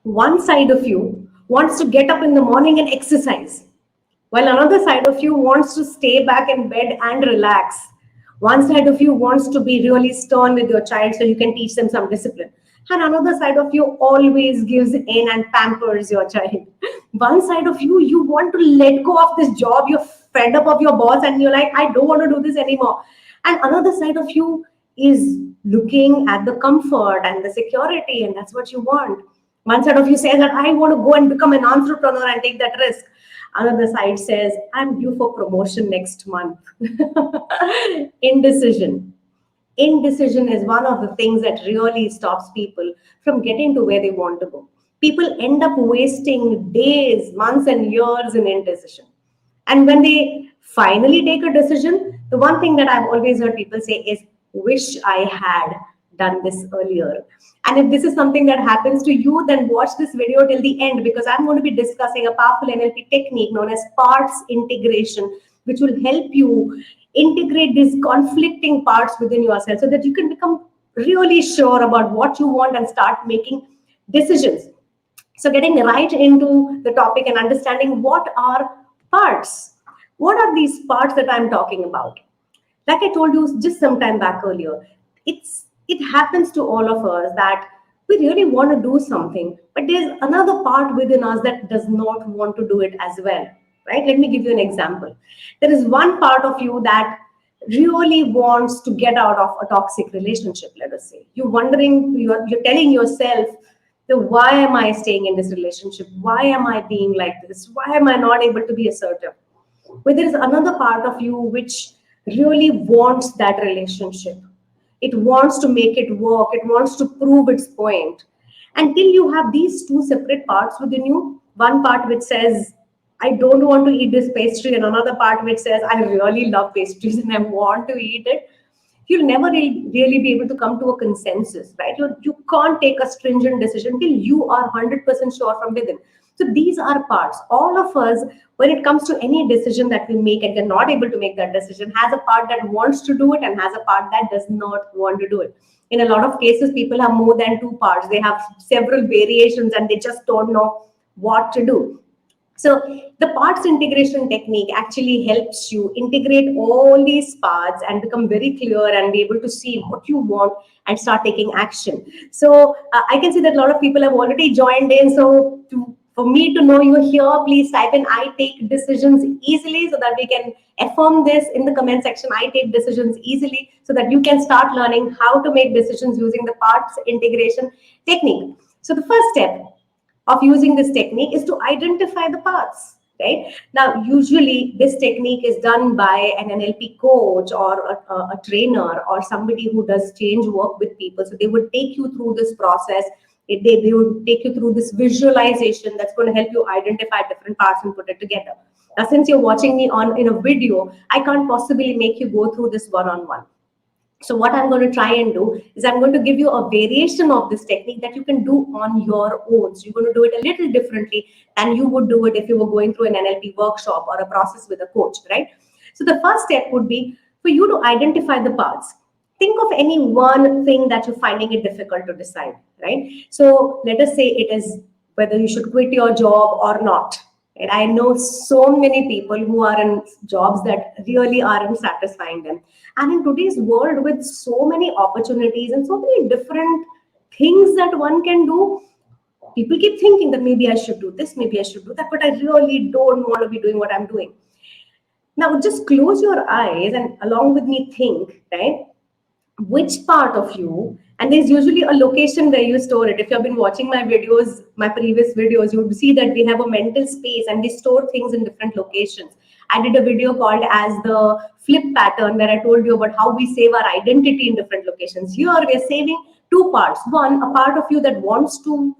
One side of you wants to get up in the morning and exercise, while another side of you wants to stay back in bed and relax. One side of you wants to be really stern with your child so you can teach them some discipline. And another side of you always gives in and pampers your child. One side of you, you want to let go of this job, you're fed up of your boss, and you're like, I don't want to do this anymore. And another side of you is looking at the comfort and the security, and that's what you want. One side of you says that I want to go and become an entrepreneur and take that risk. Another side says, I'm due for promotion next month. Indecision. Indecision is one of the things that really stops people from getting to where they want to go. People end up wasting days, months, and years in indecision. And when they finally take a decision, the one thing that I've always heard people say is, wish I had done this earlier. And if this is something that happens to you, then watch this video till the end, because I'm going to be discussing a powerful NLP technique known as parts integration, which will help you integrate these conflicting parts within yourself so that you can become really sure about what you want and start making decisions. So getting right into the topic and understanding what are parts. What are these parts that I'm talking about? Like I told you just some time back earlier, it happens to all of us that we really want to do something, but there's another part within us that does not want to do it as well. Right? Let me give you an example. There is one part of you that really wants to get out of a toxic relationship, let us say. You're telling yourself, why am I staying in this relationship? Why am I being like this? Why am I not able to be assertive? But there is another part of you which really wants that relationship. It wants to make it work. It wants to prove its point. Until you have these two separate parts within you, one part which says, I don't want to eat this pastry, and another part which says, I really love pastries and I want to eat it, you'll never really be able to come to a consensus, right? You can't take a stringent decision till you are 100% sure from within. So these are parts. All of us, when it comes to any decision that we make and we're not able to make that decision, has a part that wants to do it and has a part that does not want to do it. In a lot of cases, people have more than two parts. They have several variations and they just don't know what to do. So the parts integration technique actually helps you integrate all these parts and become very clear and be able to see what you want and start taking action. So I can see that a lot of people have already joined in. So for me to know you're here, please type in I take decisions easily so that we can affirm this in the comment section. I take decisions easily so that you can start learning how to make decisions using the parts integration technique. So the first step of using this technique is to identify the paths, right? Now, usually this technique is done by an NLP coach or a trainer or somebody who does change work with people. So they would take you through this process. They would take you through this visualization that's going to help you identify different parts and put it together. Now, since you're watching me in a video, I can't possibly make you go through this one-on-one. So what I'm going to try and do is I'm going to give you a variation of this technique that you can do on your own. So you're going to do it a little differently than you would do it if you were going through an NLP workshop or a process with a coach, right? So the first step would be for you to identify the parts. Think of any one thing that you're finding it difficult to decide, right? So let us say it is whether you should quit your job or not. And I know so many people who are in jobs that really aren't satisfying them. And in today's world, with so many opportunities and so many different things that one can do, people keep thinking that maybe I should do this, maybe I should do that, but I really don't want to be doing what I'm doing. Now, just close your eyes and along with me think, right? Which part of you, and there's usually a location where you store it. If you've been watching my videos, my previous videos, you would see that we have a mental space and we store things in different locations. I did a video called as the flip pattern where I told you about how we save our identity in different locations. Here we are saving two parts. One, a part of you that wants to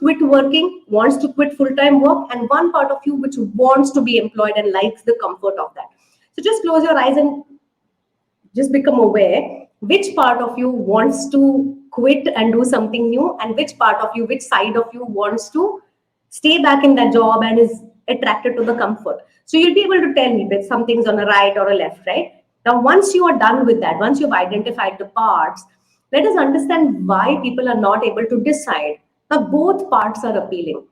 quit working, wants to quit full-time work, and one part of you which wants to be employed and likes the comfort of that. So just close your eyes and just become aware which part of you wants to quit and do something new, and which part of you, which side of you wants to stay back in that job and is attracted to the comfort. So you'll be able to tell me that something's on a right or a left, right? Now, once you are done with that, once you've identified the parts, let us understand why people are not able to decide. Now, both parts are appealing.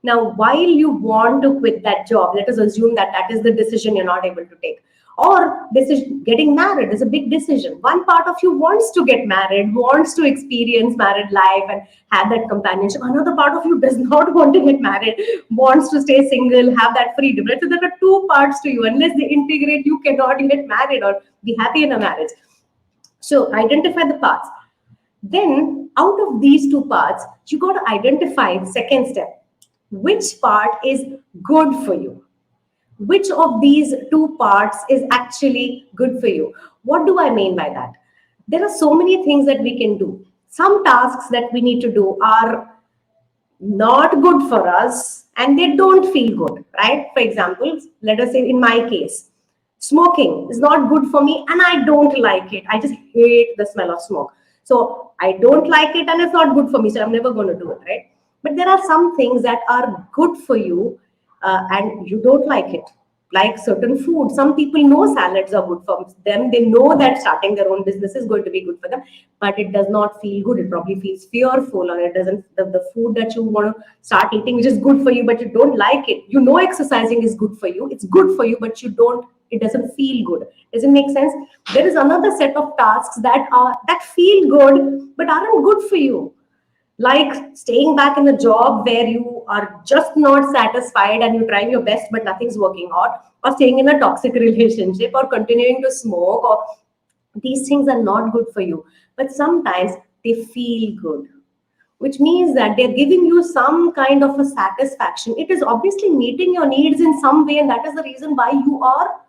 Now, while you want to quit that job, let us assume that that is the decision you're not able to take. Or decision, getting married is a big decision. One part of you wants to get married, wants to experience married life and have that companionship. Another part of you does not want to get married, wants to stay single, have that freedom. Right? So there are two parts to you. Unless they integrate, you cannot get married or be happy in a marriage. So identify the parts. Then, out of these two parts, you got to identify the second step. Which part is good for you? Which of these two parts is actually good for you? What do I mean by that? There are so many things that we can do. Some tasks that we need to do are not good for us and they don't feel good, right? For example, let us say in my case, smoking is not good for me and I don't like it. I just hate the smell of smoke. So I don't like it and it's not good for me. So I'm never going to do it, right? But there are some things that are good for you and you don't like it, like certain food. Some people know salads are good for them. They know that starting their own business is going to be good for them, but it does not feel good. It probably feels fearful, or it doesn't. The food that you want to start eating, which is good for you, but you don't like it. You know, exercising is good for you. It's good for you, but you don't. It doesn't feel good. Does it make sense? There is another set of tasks that feel good but aren't good for you, like staying back in a job where you are just not satisfied and you're trying your best but nothing's working out, or staying in a toxic relationship, or continuing to smoke, or these things are not good for you, but sometimes they feel good, which means that they're giving you some kind of a satisfaction. It is obviously meeting your needs in some way, and that is the reason why you are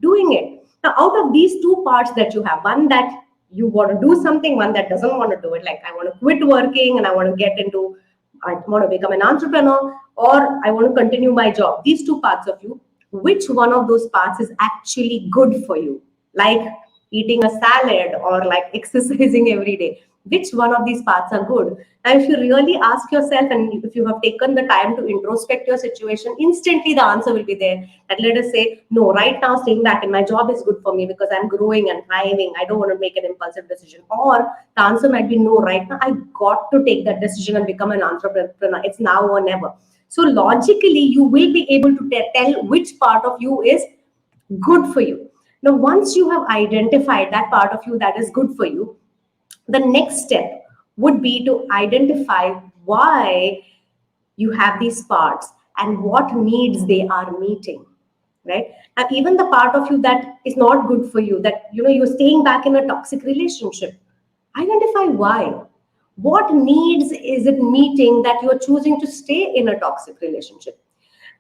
doing it. Now, out of these two parts that you have, one that you want to do something, one that doesn't want to do it, like I want to quit working and I want to get into, I want to become an entrepreneur, or I want to continue my job. These two parts of you, which one of those parts is actually good for you? Like eating a salad or like exercising every day. Which one of these parts are good? Now, if you really ask yourself and if you have taken the time to introspect your situation, instantly the answer will be there. And let us say, no, right now staying back in my job is good for me because I'm growing and thriving. I don't want to make an impulsive decision. Or the answer might be, no, right now I got to take that decision and become an entrepreneur. It's now or never. So logically, you will be able to tell which part of you is good for you. Now, once you have identified that part of you that is good for you, the next step would be to identify why you have these parts and what needs they are meeting, right? And even the part of you that is not good for you, that you're staying back in a toxic relationship, identify why. What needs is it meeting that you're choosing to stay in a toxic relationship?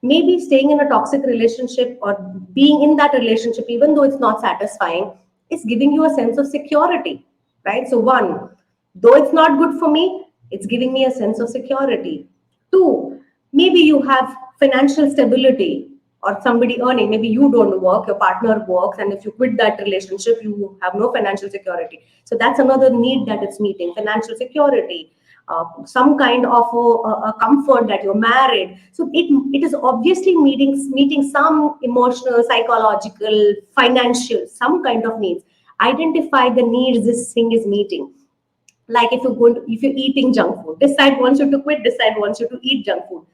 Maybe staying in a toxic relationship or being in that relationship, even though it's not satisfying, is giving you a sense of security, right? So, one, though it's not good for me, it's giving me a sense of security. Two, maybe you have financial stability or somebody earning. Maybe you don't work, your partner works, and if you quit that relationship, you have no financial security. So that's another need that it's meeting: financial security, some kind of a comfort that you're married. So it is obviously meeting some emotional, psychological, financial, some kind of needs. Identify the needs this thing is meeting. Like if you're eating junk food, this side wants you to quit, this side wants you to eat junk food.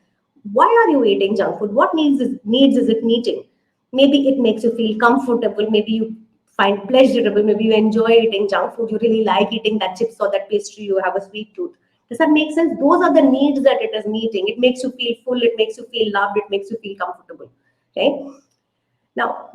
Why are you eating junk food? What needs is it meeting? Maybe it makes you feel comfortable, maybe you find pleasurable, maybe you enjoy eating junk food, you really like eating that chips or that pastry, you have a sweet tooth. Does that make sense? Those are the needs that it is meeting. It makes you feel full, it makes you feel loved, it makes you feel comfortable. Okay. Now,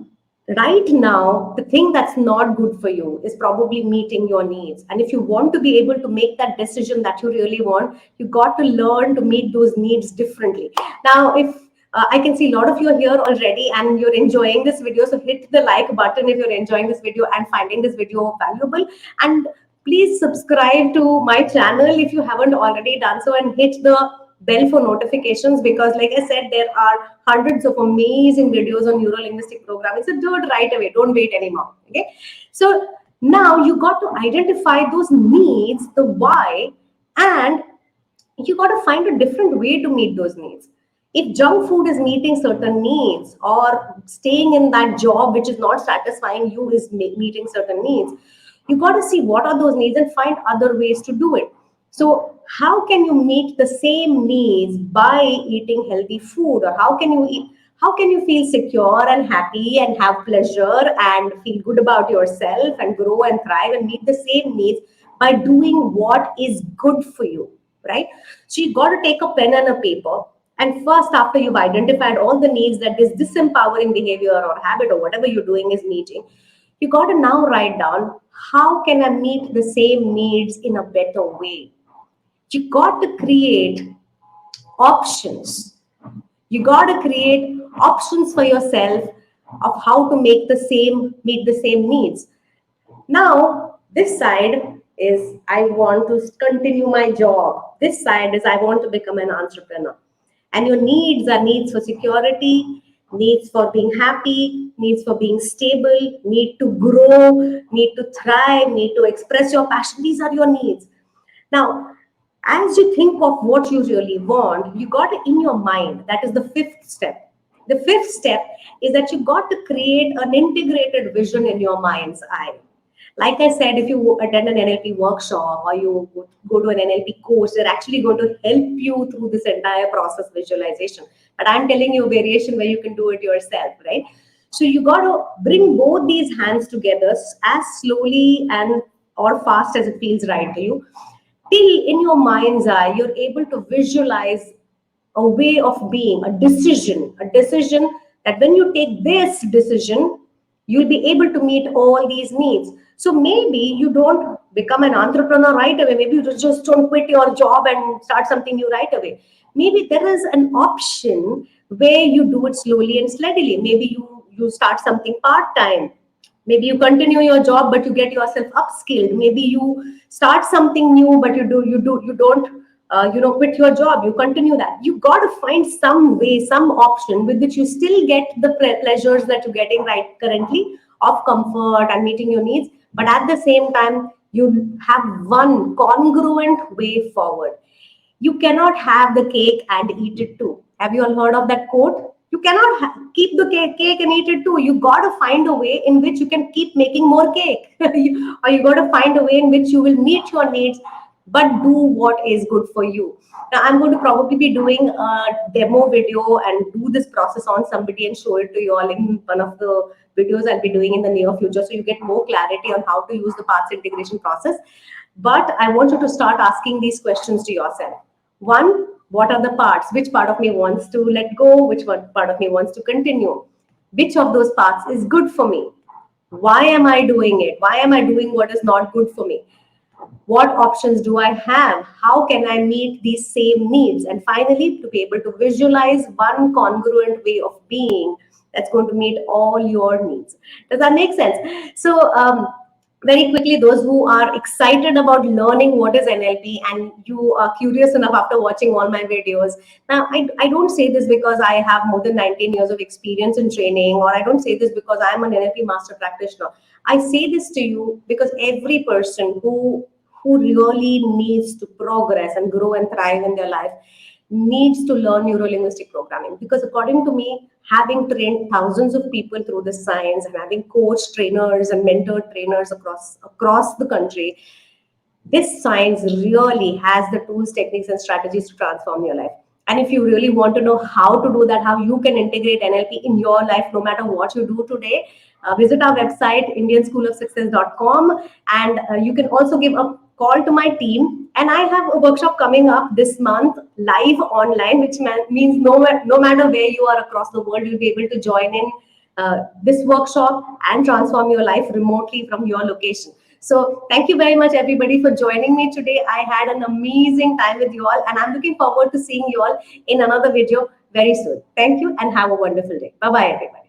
right now, the thing that's not good for you is probably meeting your needs. And if you want to be able to make that decision that you really want, you got to learn to meet those needs differently. Now, if I can see a lot of you are here already and you're enjoying this video, so hit the like button if you're enjoying this video and finding this video valuable. And please subscribe to my channel if you haven't already done so, and hit the bell for notifications, because like I said, there are hundreds of amazing videos on neuro-linguistic programming. So do it right away, don't wait anymore. Okay, so now you got to identify those needs, the why, and you got to find a different way to meet those needs. If junk food is meeting certain needs, or staying in that job which is not satisfying you is meeting certain needs, you got to see what are those needs and find other ways to do it. So how can you meet the same needs by eating healthy food? Or how can you feel secure and happy and have pleasure and feel good about yourself and grow and thrive and meet the same needs by doing what is good for you, right? So you got to take a pen and a paper, and first, after you've identified all the needs that this disempowering behavior or habit or whatever you're doing is meeting, you got to now write down, how can I meet the same needs in a better way? You got to create options. You got to create options for yourself of how to make the same meet the same needs. Now, this side is I want to continue my job. This side is I want to become an entrepreneur. And your needs are needs for security, needs for being happy, needs for being stable, need to grow, need to thrive, need to express your passion. These are your needs. Now, as you think of what you really want, you got it in your mind. That is the fifth step. The fifth step is that you got to create an integrated vision in your mind's eye. Like I said, if you attend an NLP workshop or you go to an NLP course, they're actually going to help you through this entire process visualization. But I'm telling you a variation where you can do it yourself, right? So you got to bring both these hands together as slowly and or fast as it feels right to you, till in your mind's eye you're able to visualize a way of being, a decision that when you take this decision, you'll be able to meet all these needs. So maybe you don't become an entrepreneur right away. Maybe you just don't quit your job and start something new right away. Maybe there is an option where you do it slowly and steadily. Maybe you start something part-time. Maybe you continue your job but you get yourself upskilled. Maybe you start something new but you don't quit your job, you continue that. You got to find some way, some option with which you still get the pleasures that you're getting right currently of comfort and meeting your needs, but at the same time you have one congruent way forward. You cannot have the cake and eat it too. Have you all heard of that quote? You cannot keep the cake and eat it too. You got to find a way in which you can keep making more cake. Or you got to find a way in which you will meet your needs but do what is good for you. Now, I'm going to probably be doing a demo video and do this process on somebody and show it to you all in one of the videos I'll be doing in the near future, so you get more clarity on how to use the paths integration process. But I want you to start asking these questions to yourself. One, what are the parts? Which part of me wants to let go? Which one part of me wants to continue? Which of those parts is good for me? Why am I doing it? Why am I doing what is not good for me? What options do I have? How can I meet these same needs? And finally, to be able to visualize one congruent way of being that's going to meet all your needs. Does that make sense? So, very quickly, those who are excited about learning what is NLP and you are curious enough after watching all my videos. Now, I don't say this because I have more than 19 years of experience in training, or I don't say this because I'm an NLP master practitioner. I say this to you because every person who really needs to progress and grow and thrive in their life needs to learn neuro-linguistic programming. Because according to me, having trained thousands of people through this science and having coached trainers and mentored trainers across the country, this science really has the tools, techniques, and strategies to transform your life. And if you really want to know how to do that, how you can integrate NLP in your life, no matter what you do today, visit our website, indianschoolofsuccess.com. And you can also give a call to my team. And I have a workshop coming up this month, live online, which means no matter where you are across the world, you'll be able to join in this workshop and transform your life remotely from your location. So thank you very much, everybody, for joining me today. I had an amazing time with you all, and I'm looking forward to seeing you all in another video very soon. Thank you and have a wonderful day. Bye-bye, everybody.